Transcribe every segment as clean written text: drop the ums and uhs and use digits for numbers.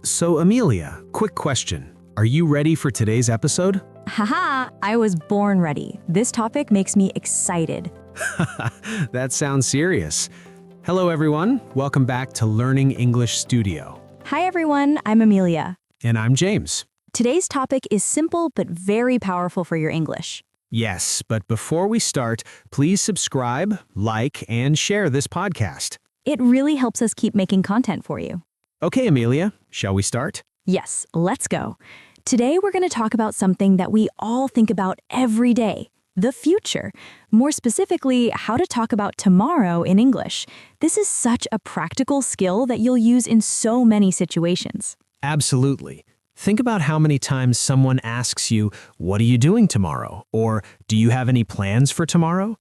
So, Amelia, quick question. Are you ready for today's episode? Haha, I was born ready. This topic makes me excited. That sounds serious. Hello, everyone. Welcome back to Learning English Studio. Hi everyone, I'm Amelia. And I'm James. Today's topic is simple but very powerful for your English. Yes, but before we start, please subscribe, like, and share this podcast. It really helps us keep making content for you. Okay, Amelia, shall we start? Yes, let's go. Today we're going to talk about something that we all think about every day, the future. More specifically, how to talk about tomorrow in English. This is such a practical skill that you'll use in so many situations. Absolutely. Think about how many times someone asks you, "What are you doing tomorrow?" Or, "Do you have any plans for tomorrow?"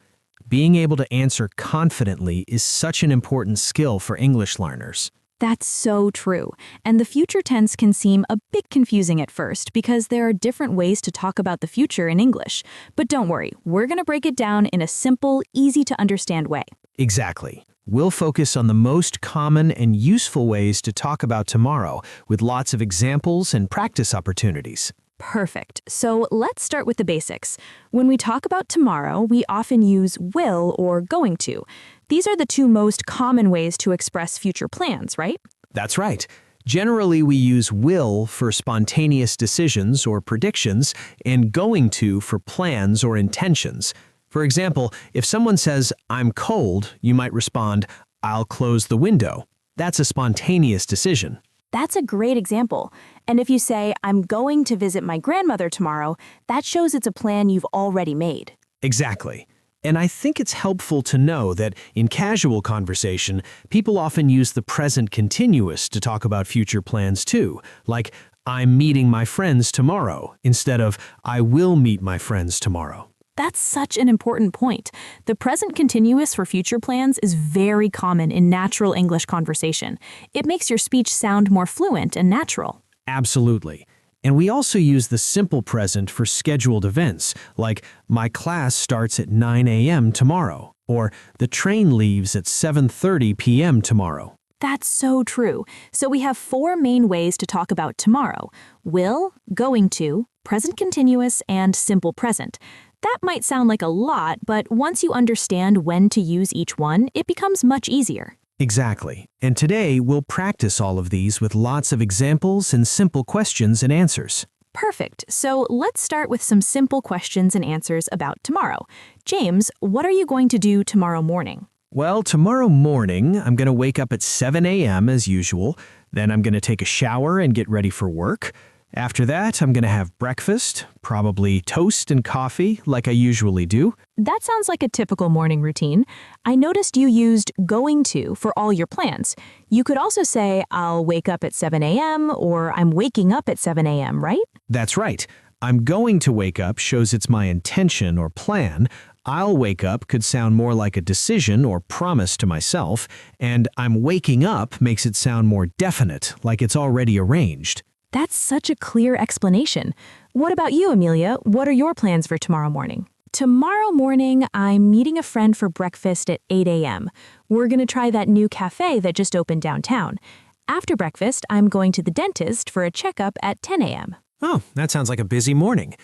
Being able to answer confidently is such an important skill for English learners. That's so true. And the future tense can seem a bit confusing at first because there are different ways to talk about the future in English. But don't worry, we're going to break it down in a simple, easy to understand way. Exactly. We'll focus on the most common and useful ways to talk about tomorrow with lots of examples and practice opportunities. Perfect. So let's start with the basics. When we talk about tomorrow, we often use will or going to. These are the two most common ways to express future plans, right? That's right. Generally, we use will for spontaneous decisions or predictions and going to for plans or intentions. For example, if someone says, "I'm cold," you might respond, "I'll close the window." That's a spontaneous decision. That's a great example. And if you say, "I'm going to visit my grandmother tomorrow," that shows it's a plan you've already made. Exactly. And I think it's helpful to know that in casual conversation, people often use the present continuous to talk about future plans too, like, "I'm meeting my friends tomorrow," instead of, "I will meet my friends tomorrow." That's such an important point. The present continuous for future plans is very common in natural English conversation. It makes your speech sound more fluent and natural. Absolutely. And we also use the simple present for scheduled events, like, "My class starts at 9 a.m. tomorrow," or "The train leaves at 7:30 p.m. tomorrow." That's so true. So we have four main ways to talk about tomorrow: will, going to, present continuous, and simple present. That might sound like a lot, but once you understand when to use each one, it becomes much easier. Exactly. And today, we'll practice all of these with lots of examples and simple questions and answers. Perfect. So let's start with some simple questions and answers about tomorrow. James, what are you going to do tomorrow morning? Well, tomorrow morning, I'm going to wake up at 7 a.m. as usual. Then I'm going to take a shower and get ready for work. After that, I'm going to have breakfast, probably toast and coffee like I usually do. That sounds like a typical morning routine. I noticed you used going to for all your plans. You could also say, "I'll wake up at 7 a.m." or "I'm waking up at 7 a.m., right? That's right. "I'm going to wake up" shows it's my intention or plan. "I'll wake up" could sound more like a decision or promise to myself. And "I'm waking up" makes it sound more definite, like it's already arranged. That's such a clear explanation. What about you, Amelia? What are your plans for tomorrow morning? Tomorrow morning, I'm meeting a friend for breakfast at 8 a.m. We're going to try that new cafe that just opened downtown. After breakfast, I'm going to the dentist for a checkup at 10 a.m. Oh, that sounds like a busy morning.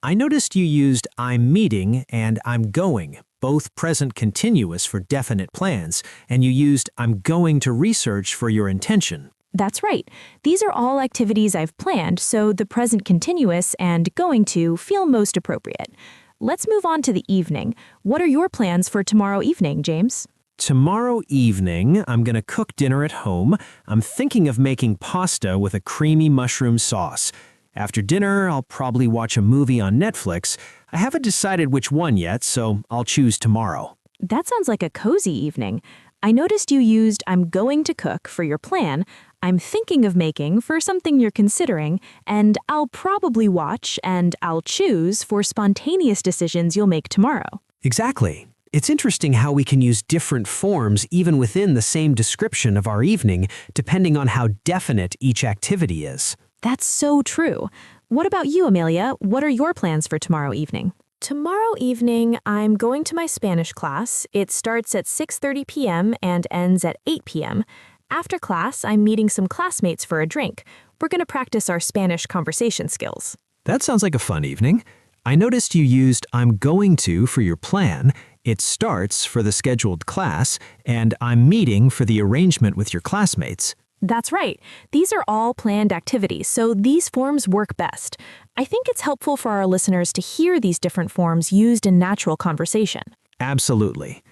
I noticed you used "I'm meeting" and "I'm going," both present continuous for definite plans, and you used "I'm going to research" for your intention. That's right. These are all activities I've planned, so the present continuous and going to feel most appropriate. Let's move on to the evening. What are your plans for tomorrow evening, James? Tomorrow evening, I'm going to cook dinner at home. I'm thinking of making pasta with a creamy mushroom sauce. After dinner, I'll probably watch a movie on Netflix. I haven't decided which one yet, so I'll choose tomorrow. That sounds like a cozy evening. I noticed you used "I'm going to cook" for your plan, "I'm thinking of making" for something you're considering, and "I'll probably watch" and "I'll choose" for spontaneous decisions you'll make tomorrow. Exactly. It's interesting how we can use different forms even within the same description of our evening, depending on how definite each activity is. That's so true. What about you, Amelia? What are your plans for tomorrow evening? Tomorrow evening, I'm going to my Spanish class. It starts at 6:30 p.m. and ends at 8 p.m. After class, I'm meeting some classmates for a drink. We're going to practice our Spanish conversation skills. That sounds like a fun evening. I noticed you used I'm going to for your plan, it starts for the scheduled class, and I'm meeting for the arrangement with your classmates. That's right. These are all planned activities, so these forms work best. I think it's helpful for our listeners to hear these different forms used in natural conversation. Absolutely.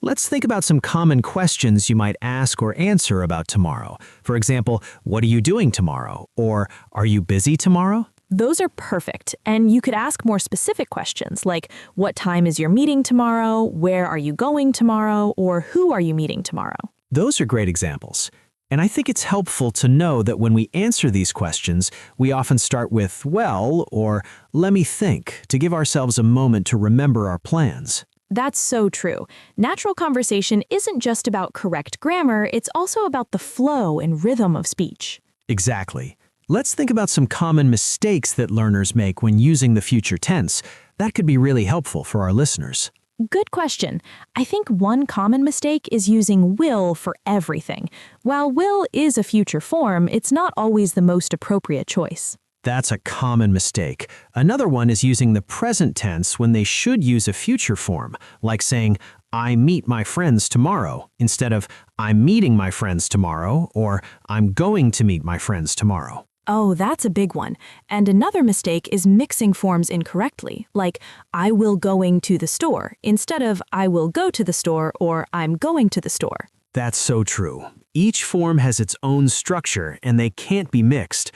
Let's think about some common questions you might ask or answer about tomorrow. For example, what are you doing tomorrow? Or are you busy tomorrow? Those are perfect, and you could ask more specific questions like, what time is your meeting tomorrow? Where are you going tomorrow? Or who are you meeting tomorrow? Those are great examples. And I think it's helpful to know that when we answer these questions, we often start with, well, or let me think, to give ourselves a moment to remember our plans. That's so true. Natural conversation isn't just about correct grammar, it's also about the flow and rhythm of speech. Exactly. Let's think about some common mistakes that learners make when using the future tense. That could be really helpful for our listeners. Good question. I think one common mistake is using will for everything. While will is a future form, it's not always the most appropriate choice. That's a common mistake. Another one is using the present tense when they should use a future form, like saying, I meet my friends tomorrow, instead of I'm meeting my friends tomorrow, or I'm going to meet my friends tomorrow. Oh, that's a big one. And another mistake is mixing forms incorrectly, like I will going to the store, instead of I will go to the store or I'm going to the store. That's so true. Each form has its own structure, and they can't be mixed.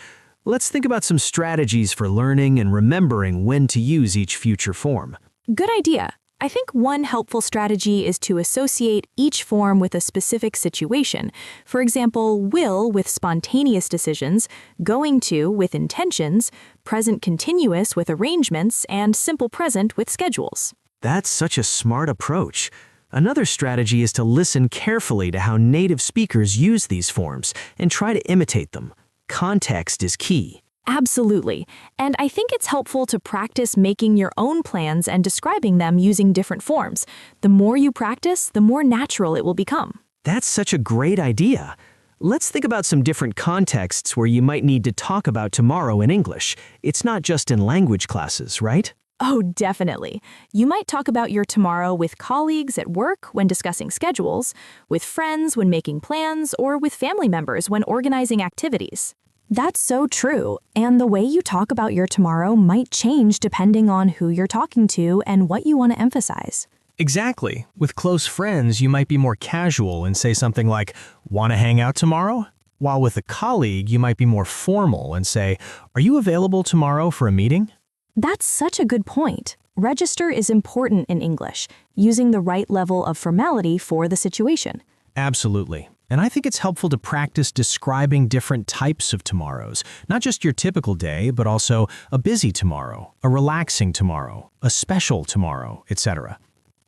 Let's think about some strategies for learning and remembering when to use each future form. Good idea. I think one helpful strategy is to associate each form with a specific situation. For example, will with spontaneous decisions, going to with intentions, present continuous with arrangements, and simple present with schedules. That's such a smart approach. Another strategy is to listen carefully to how native speakers use these forms and try to imitate them. Context is key. Absolutely. And I think it's helpful to practice making your own plans and describing them using different forms. The more you practice, the more natural it will become. That's such a great idea. Let's think about some different contexts where you might need to talk about tomorrow in English. It's not just in language classes, right? Oh, definitely. You might talk about your tomorrow with colleagues at work when discussing schedules, with friends when making plans, or with family members when organizing activities. That's so true, and the way you talk about your tomorrow might change depending on who you're talking to and what you want to emphasize. Exactly. With close friends, you might be more casual and say something like, "Want to hang out tomorrow?" While with a colleague, you might be more formal and say, "Are you available tomorrow for a meeting?" That's such a good point. Register is important in English, using the right level of formality for the situation. Absolutely. And I think it's helpful to practice describing different types of tomorrows, not just your typical day, but also a busy tomorrow, a relaxing tomorrow, a special tomorrow, etc.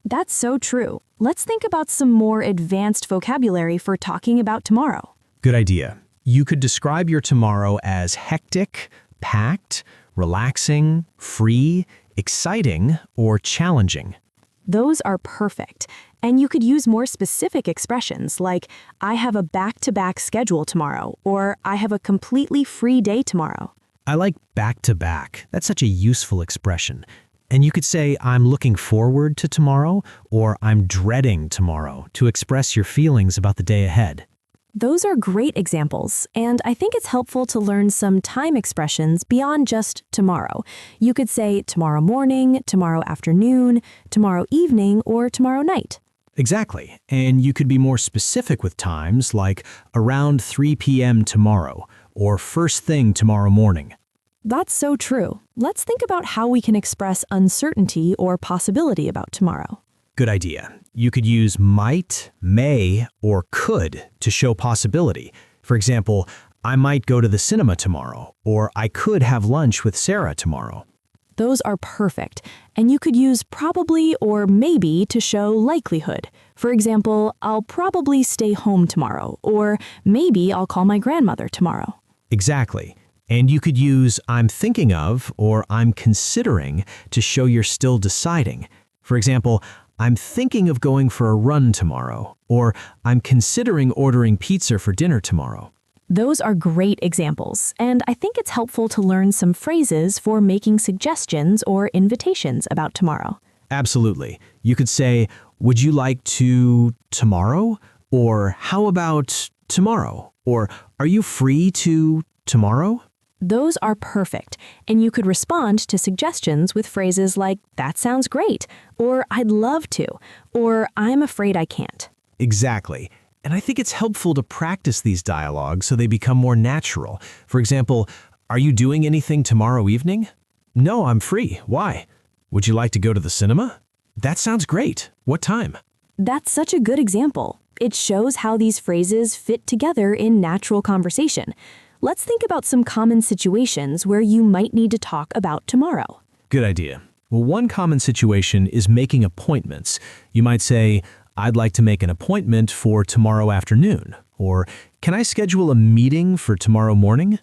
That's so true. Let's think about some more advanced vocabulary for talking about tomorrow. Good idea. You could describe your tomorrow as hectic, packed, relaxing, free, exciting, or challenging. Those are perfect. And you could use more specific expressions like, I have a back-to-back schedule tomorrow, or I have a completely free day tomorrow. I like back-to-back. That's such a useful expression. And you could say, I'm looking forward to tomorrow, or I'm dreading tomorrow to express your feelings about the day ahead. Those are great examples, and I think it's helpful to learn some time expressions beyond just tomorrow. You could say tomorrow morning, tomorrow afternoon, tomorrow evening, or tomorrow night. Exactly. And you could be more specific with times like around 3 p.m. tomorrow or first thing tomorrow morning. That's so true. Let's think about how we can express uncertainty or possibility about tomorrow. Good idea. You could use might, may, or could to show possibility. For example, I might go to the cinema tomorrow, or I could have lunch with Sarah tomorrow. Those are perfect, and you could use probably or maybe to show likelihood. For example, I'll probably stay home tomorrow, or maybe I'll call my grandmother tomorrow. Exactly. And you could use I'm thinking of or I'm considering to show you're still deciding. For example, I'm thinking of going for a run tomorrow, or I'm considering ordering pizza for dinner tomorrow. Those are great examples, and I think it's helpful to learn some phrases for making suggestions or invitations about tomorrow. Absolutely. You could say, would you like to tomorrow? Or how about tomorrow? Or are you free to tomorrow? Those are perfect, and you could respond to suggestions with phrases like, that sounds great, or I'd love to, or I'm afraid I can't. Exactly. And I think it's helpful to practice these dialogues so they become more natural. For example, are you doing anything tomorrow evening? No, I'm free. Why? Would you like to go to the cinema? That sounds great. What time? That's such a good example. It shows how these phrases fit together in natural conversation. Let's think about some common situations where you might need to talk about tomorrow. Good idea. Well, one common situation is making appointments. You might say, I'd like to make an appointment for tomorrow afternoon. Or, can I schedule a meeting for tomorrow morning?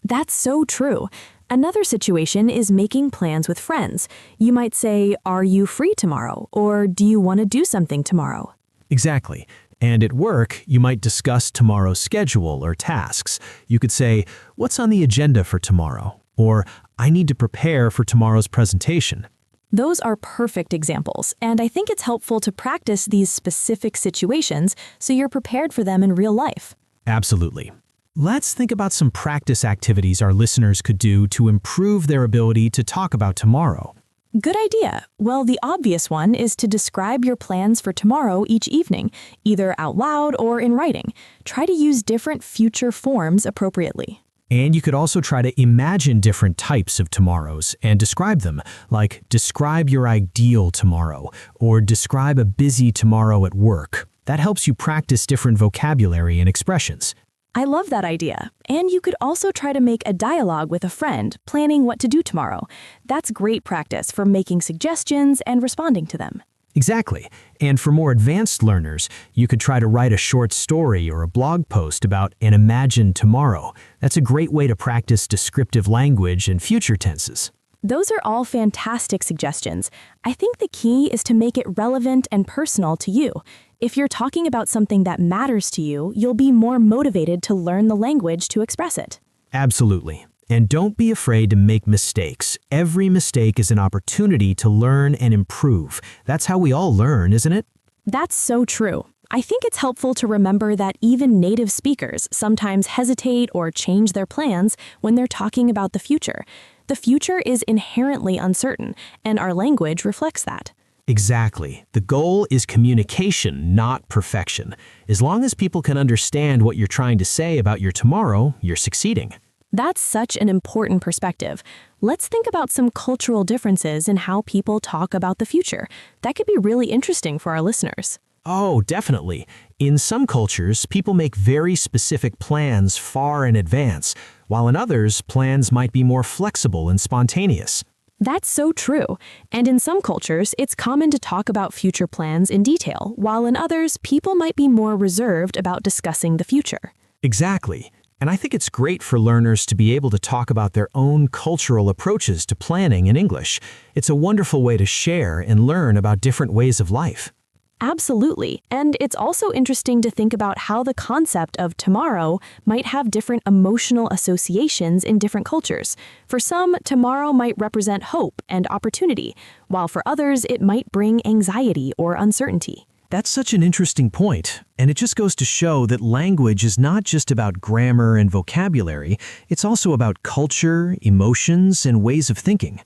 That's so true. Another situation is making plans with friends. You might say, are you free tomorrow? Or do you want to do something tomorrow? Exactly. And at work, you might discuss tomorrow's schedule or tasks. You could say, what's on the agenda for tomorrow? Or, I need to prepare for tomorrow's presentation. Those are perfect examples, and I think it's helpful to practice these specific situations so you're prepared for them in real life. Absolutely. Let's think about some practice activities our listeners could do to improve their ability to talk about tomorrow. Good idea. Well, the obvious one is to describe your plans for tomorrow each evening, either out loud or in writing. Try to use different future forms appropriately. And you could also try to imagine different types of tomorrows and describe them, like describe your ideal tomorrow or describe a busy tomorrow at work. That helps you practice different vocabulary and expressions. I love that idea. And you could also try to make a dialogue with a friend, planning what to do tomorrow. That's great practice for making suggestions and responding to them. Exactly. And for more advanced learners, you could try to write a short story or a blog post about an imagined tomorrow. That's a great way to practice descriptive language and future tenses. Those are all fantastic suggestions. I think the key is to make it relevant and personal to you. If you're talking about something that matters to you, you'll be more motivated to learn the language to express it. Absolutely. And don't be afraid to make mistakes. Every mistake is an opportunity to learn and improve. That's how we all learn, isn't it? That's so true. I think it's helpful to remember that even native speakers sometimes hesitate or change their plans when they're talking about the future. The future is inherently uncertain, and our language reflects that. Exactly. The goal is communication, not perfection. As long as people can understand what you're trying to say about your tomorrow, you're succeeding. That's such an important perspective. Let's think about some cultural differences in how people talk about the future. That could be really interesting for our listeners. Oh, definitely. In some cultures, people make very specific plans far in advance, while in others, plans might be more flexible and spontaneous. That's so true. And in some cultures, it's common to talk about future plans in detail, while in others, people might be more reserved about discussing the future. Exactly. And I think it's great for learners to be able to talk about their own cultural approaches to planning in English. It's a wonderful way to share and learn about different ways of life. Absolutely. And it's also interesting to think about how the concept of tomorrow might have different emotional associations in different cultures. For some, tomorrow might represent hope and opportunity, while for others, it might bring anxiety or uncertainty. That's such an interesting point, and it just goes to show that language is not just about grammar and vocabulary, it's also about culture, emotions, and ways of thinking.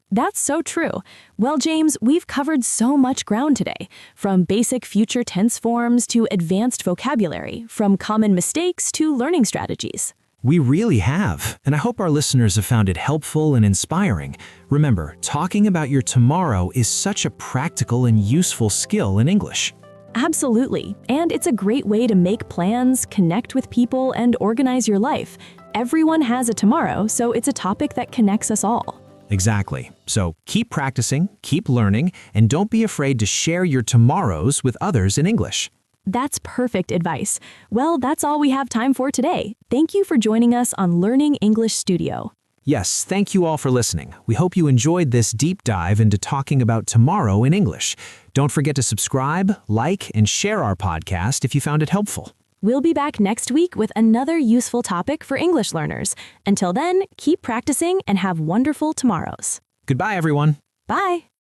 That's so true. Well, James, we've covered so much ground today, from basic future tense forms to advanced vocabulary, from common mistakes to learning strategies. We really have, and I hope our listeners have found it helpful and inspiring. Remember, talking about your tomorrow is such a practical and useful skill in English. Absolutely. And it's a great way to make plans, connect with people, and organize your life. Everyone has a tomorrow, so it's a topic that connects us all. Exactly. So keep practicing, keep learning, and don't be afraid to share your tomorrows with others in English. That's perfect advice. Well, that's all we have time for today. Thank you for joining us on Learning English Studio. Yes, thank you all for listening. We hope you enjoyed this deep dive into talking about tomorrow in English. Don't forget to subscribe, like, and share our podcast if you found it helpful. We'll be back next week with another useful topic for English learners. Until then, keep practicing and have wonderful tomorrows. Goodbye, everyone. Bye.